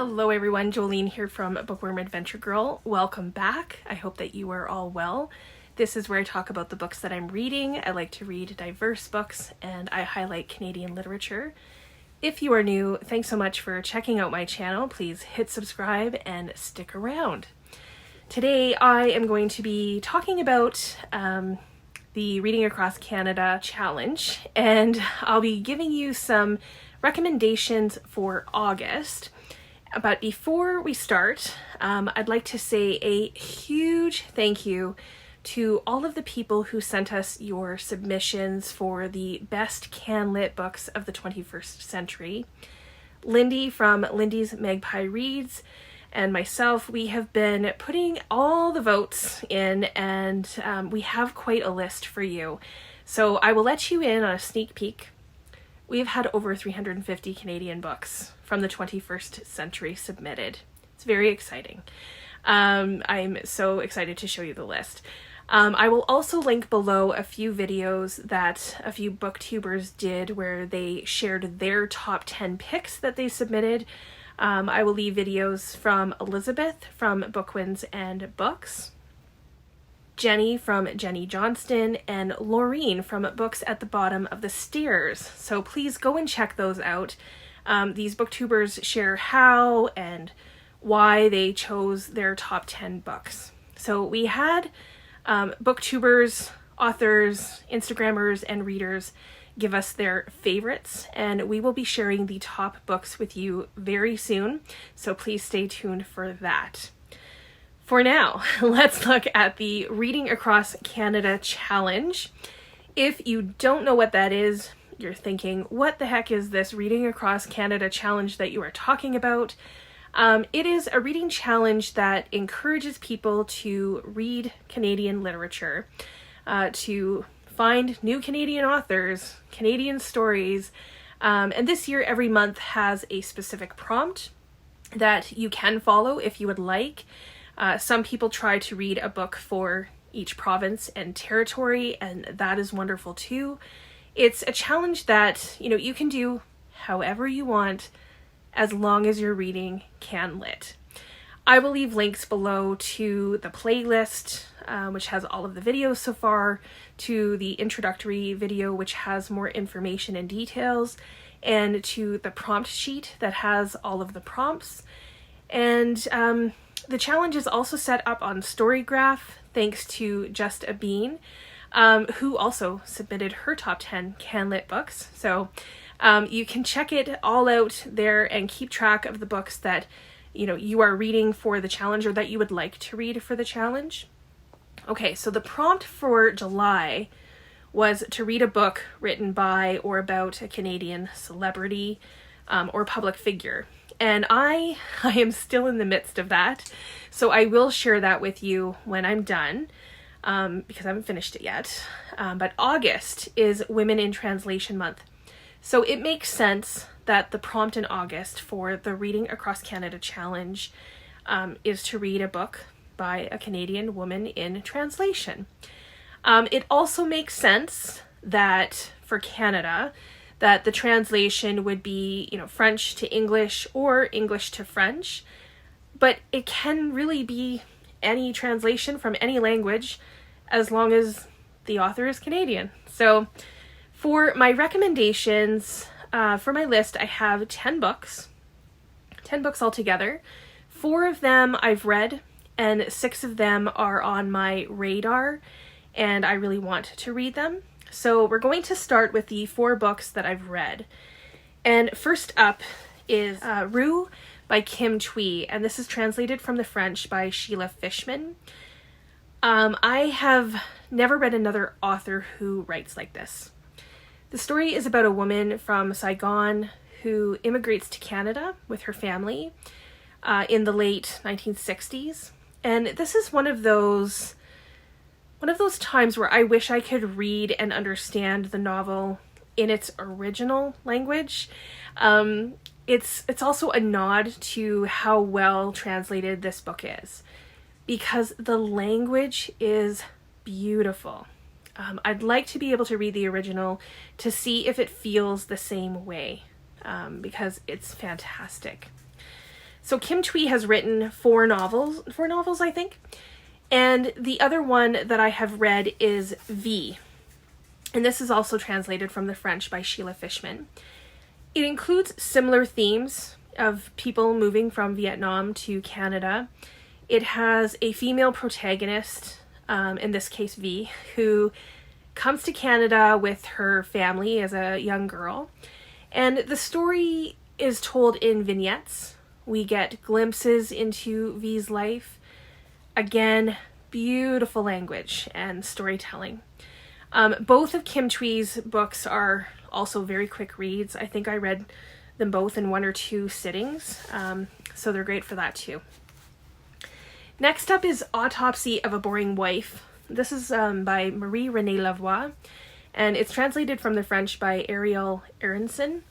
Hello everyone, Jolene here from Bookworm Adventure Girl. Welcome back. I hope that you are all well. This is where I talk about the books that I'm reading. I like to read diverse books and I highlight Canadian literature. If you are new, thanks so much for checking out my channel. Please hit subscribe and stick around. Today I am going to be talking about the Reading Across Canada Challenge, and I'll be giving you some recommendations for August. But before we start, I'd like to say a huge thank you to all of the people who sent us your submissions for the best CanLit books of the 21st century. Lindy from Lindy's Magpie Reads and myself, we have been putting all the votes in, and we have quite a list for you. So I will let you in on a sneak peek. We've had over 350 Canadian books from the 21st century submitted. It's very exciting. I'm so excited to show you the list. I will also link below a few videos that a few booktubers did where they shared their top 10 picks that they submitted. I will leave videos from Elizabeth from Bookwins and Books, Jenny from Jenny Johnston, and Laureen from Books at the Bottom of the Stairs. So please go and check those out. These booktubers share how and why they chose their top 10 books. So we had booktubers, authors, Instagrammers, and readers give us their favorites, and we will be sharing the top books with you very soon. So please stay tuned for that. For now, let's look at the Reading Across Canada Challenge. If you don't know what that is, you're thinking, what the heck is this Reading Across Canada Challenge that you are talking about? It is a reading challenge that encourages people to read Canadian literature, to find new Canadian authors, Canadian stories, and this year every month has a specific prompt that you can follow if you would like. Some people try to read a book for each province and territory, and that is wonderful too. It's a challenge that, you can do however you want as long as you're reading CanLit. I will leave links below to the playlist, which has all of the videos so far, to the introductory video, which has more information and details, and to the prompt sheet that has all of the prompts. And the challenge is also set up on Storygraph, thanks to Just a Bean, who also submitted her top 10 CanLit books. So you can check it all out there and keep track of the books that you are reading for the challenge or that you would like to read for the challenge. Okay, so the prompt for July was to read a book written by or about a Canadian celebrity or public figure. And I am still in the midst of that, so I will share that with you when I'm done, because I haven't finished it yet. But August is Women in Translation Month, so it makes sense that the prompt in August for the Reading Across Canada Challenge is to read a book by a Canadian woman in translation. It also makes sense that for Canada, that the translation would be, French to English or English to French, but it can really be any translation from any language as long as the author is Canadian. So for my recommendations, for my list, I have 10 books altogether. 4 of them I've read, and 6 of them are on my radar, and I really want to read them. So we're going to start with the 4 books that I've read. And first up is Leroux by Kim Thuy, and this is translated from the French by Sheila Fischman. I have never read another author who writes like this. The story is about a woman from Saigon who immigrates to Canada with her family in the late 1960s. And this is one of those times where I wish I could read and understand the novel in its original language. It's also a nod to how well translated this book is, because the language is beautiful. I'd like to be able to read the original to see if it feels the same way, because it's fantastic. So Kim Thuy has written four novels, I think. And the other one that I have read is V. And this is also translated from the French by Sheila Fischman. It includes similar themes of people moving from Vietnam to Canada. It has a female protagonist, in this case V, who comes to Canada with her family as a young girl. And the story is told in vignettes. We get glimpses into V's life. Again, beautiful language and storytelling. Both of Kim Thuy's books are also very quick reads. I think I read them both in 1 or 2 sittings, so they're great for that too. Next up is Autopsy of a Boring Wife. This is by Marie-Renee Lavoie, and it's translated from the French by Arielle Aaronson.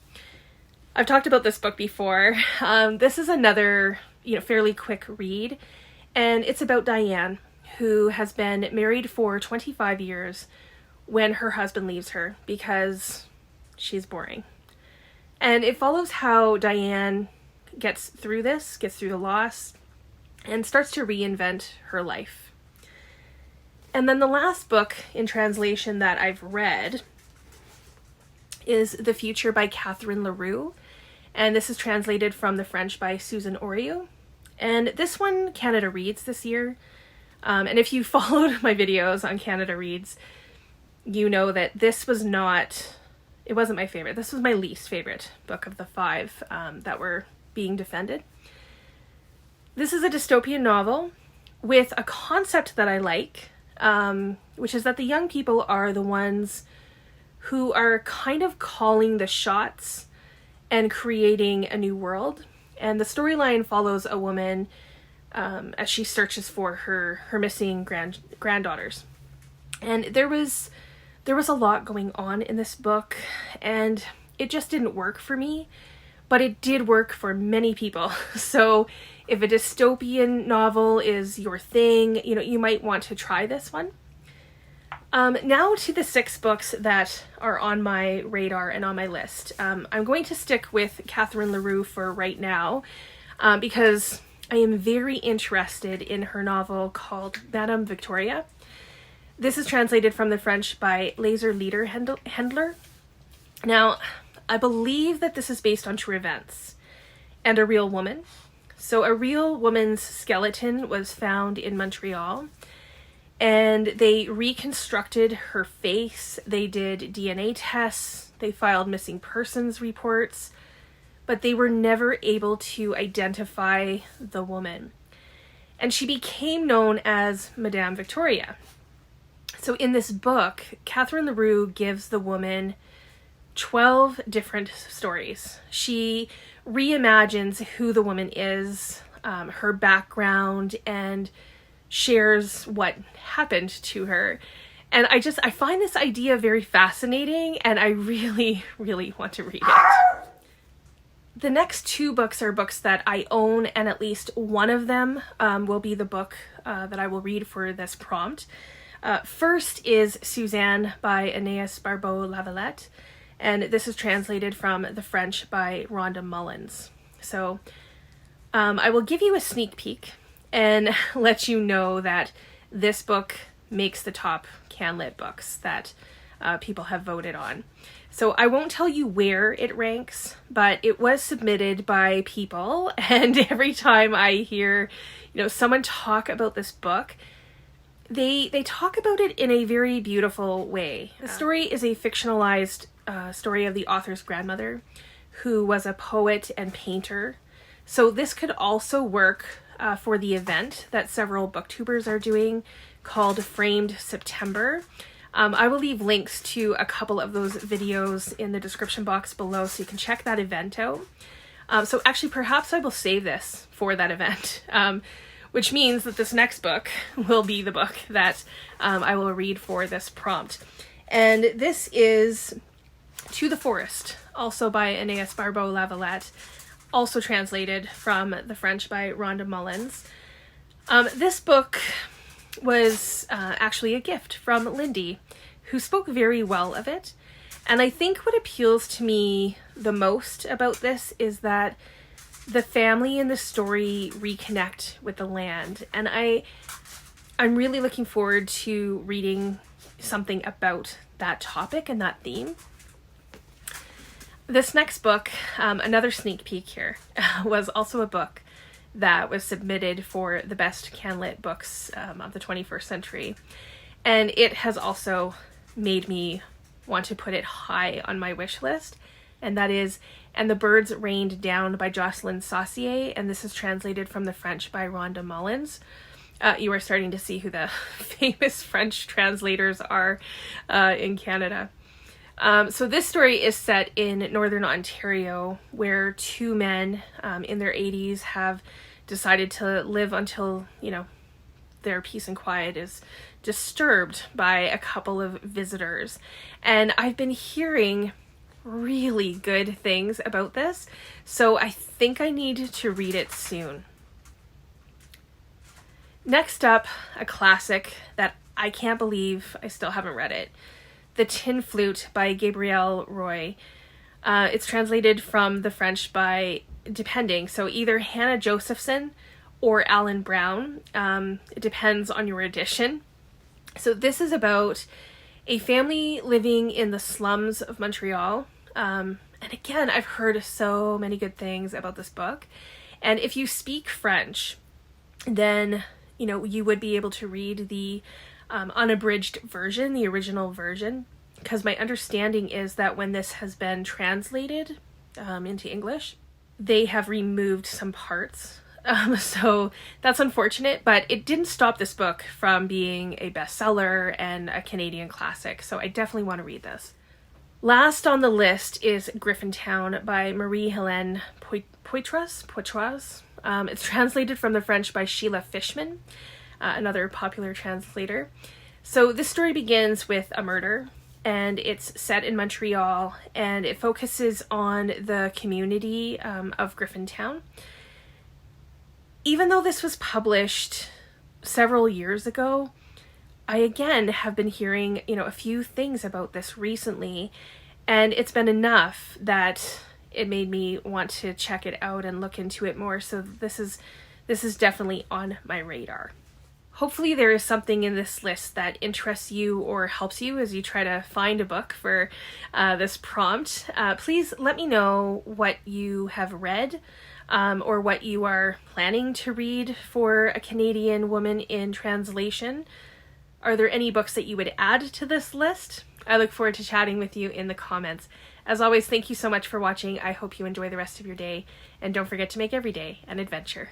I've talked about this book before. This is another, fairly quick read, and it's about Diane, who has been married for 25 years when her husband leaves her because she's boring. And it follows how Diane gets through the loss, and starts to reinvent her life. And then the last book in translation that I've read is The Future by Catherine Leroux. And this is translated from the French by Suzanne Ouriou. And this one Canada Reads this year. And if you followed my videos on Canada Reads, you know that this was it wasn't my favorite. This was my least favorite book of the 5 that were being defended. This is a dystopian novel with a concept that I like, which is that the young people are the ones who are kind of calling the shots and creating a new world. And the storyline follows a woman as she searches for her missing granddaughters. And there was a lot going on in this book, and it just didn't work for me, but it did work for many people. So if a dystopian novel is your thing, you might want to try this one. Now to the 6 books that are on my radar and on my list. I'm going to stick with Catherine Leroux for right now, because I am very interested in her novel called Madame Victoria. This is translated from the French by Lazer Lederhendler. Now, I believe that this is based on true events and a real woman. So a real woman's skeleton was found in Montreal, and they reconstructed her face. They did DNA tests. They filed missing persons reports, but they were never able to identify the woman. And she became known as Madame Victoria. So in this book, Catherine Leroux gives the woman 12 different stories. She reimagines who the woman is, her background, and shares what happened to her. And I find this idea very fascinating, and I really, really want to read it. The next 2 books are books that I own, and at least one of them will be the book that I will read for this prompt. First is Suzanne by Anaïs Barbeau-Lavalette, and this is translated from the French by Rhonda Mullins. So I will give you a sneak peek and let you know that this book makes the top CanLit books that people have voted on. So I won't tell you where it ranks, but it was submitted by people, and every time I hear someone talk about this book, they talk about it in a very beautiful way. The story is a fictionalized story of the author's grandmother, who was a poet and painter. So this could also work for the event that several booktubers are doing called Framed September. I will leave links to a couple of those videos in the description box below so you can check that event out. So actually, perhaps I will save this for that event. Which means that this next book will be the book that I will read for this prompt. And this is To the Forest, also by Anaïs Barbeau-Lavalette, also translated from the French by Rhonda Mullins. This book was actually a gift from Lindy, who spoke very well of it. And I think what appeals to me the most about this is that the family in the story reconnect with the land, and I'm really looking forward to reading something about that topic and that theme. This next book, another sneak peek here, was also a book that was submitted for the best Canlit books of the 21st century. And it has also made me want to put it high on my wish list. And that is And the Birds Rained Down by Jocelyne Saucier. And this is translated from the French by Rhonda Mullins. You are starting to see who the famous French translators are in Canada. So this story is set in Northern Ontario, where two men in their 80s have decided to live until, their peace and quiet is disturbed by a couple of visitors. And I've been hearing really good things about this, so I think I need to read it soon. Next up, a classic that I can't believe I still haven't read it. The Tin Flute by Gabrielle Roy. It's translated from the French by, depending, so either Hannah Josephson or Alan Brown. It depends on your edition. So this is about a family living in the slums of Montreal. And again, I've heard so many good things about this book. And if you speak French, then, you would be able to read the unabridged version, the original version, because my understanding is that when this has been translated into English, they have removed some parts. So that's unfortunate, but it didn't stop this book from being a bestseller and a Canadian classic, so I definitely want to read this. Last on the list is Griffintown by Marie-Renee Poitras. It's translated from the French by Sheila Fischman, another popular translator. So this story begins with a murder, and it's set in Montreal, and it focuses on the community of Griffintown. Even though this was published several years ago, I again have been hearing, a few things about this recently, and it's been enough that it made me want to check it out and look into it more. So this is definitely on my radar. Hopefully there is something in this list that interests you or helps you as you try to find a book for this prompt. Please let me know what you have read or what you are planning to read for a Canadian woman in translation. Are there any books that you would add to this list? I look forward to chatting with you in the comments. As always, thank you so much for watching. I hope you enjoy the rest of your day, and don't forget to make every day an adventure.